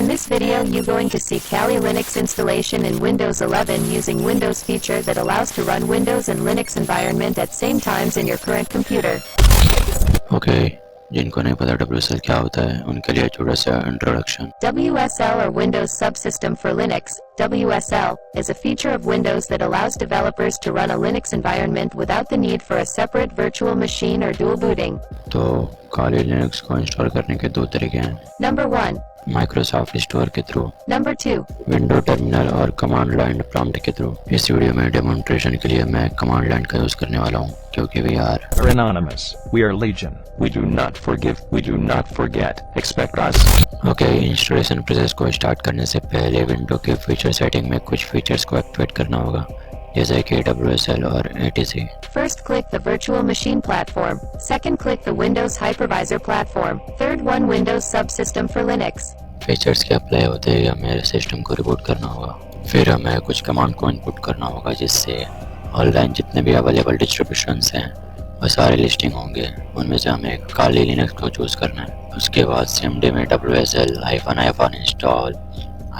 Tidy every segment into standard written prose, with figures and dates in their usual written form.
this video you're going to see Kali Linux installation in Windows 11 using Windows feature that allows to run Windows and Linux environment at same times in your current computer. Okay, जिनको नहीं पता WSL क्या होता है उनके लिए छोटा सा introduction. WSL or Windows Subsystem for Linux, WSL, is a feature of Windows that allows developers to run a Linux environment without the need for a separate virtual machine or dual booting. तो Kali Linux को install करने के दो तरीके हैं। Number 1. Microsoft store के through. Number 2. Window terminal और command line prompt के थ्रू। इस वीडियो में डेमोन्स्ट्रेशन के लिए मैं कमांड लाइन का यूज करने वाला हूँ क्योंकि we are anonymous. We are legion. We do not forgive. We do not forget. Expect us. Okay, installation process को स्टार्ट करने से पहले विंडो के फीचर सेटिंग में कुछ फीचर्स को एक्टिवेट करना होगा जैसे कि WSL और etc. First, click the virtual machine platform. Second, click the Windows Hypervisor platform. Third one, Windows Subsystem for Linux. Features के अप्लाई होते ही हमें सिस्टम को रिबूट करना होगा। फिर हमें कुछ कमांड को इनपुट करना होगा जिससे ऑनलाइन जितने भी अवेलेबल डिस्ट्रीब्यूशंस हैं वो सारे लिस्टिंग होंगे। उनमें से हमें काली लिनक्स को चूज करना है। उसके बाद cmd में WSL --- इंस्टॉल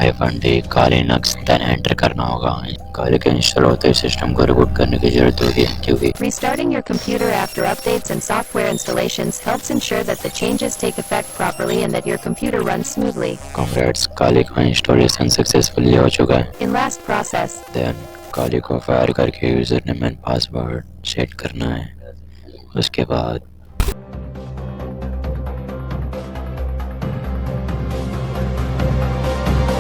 -d काली लिनक्स देन एंटर करना होगा। काली के इंस्टॉल होते ही सिस्टम को रिबूट करने की जरूरत होगी क्योंकि Restarting your computer after updates and software installations helps ensure that the changes take effect properly and that your computer runs smoothly. Congrats, Kali का इंस्टॉलेशन सक्सेसफुली हो चुका है। In last process, then Kali को fire करके user name and password set करना है। उसके बाद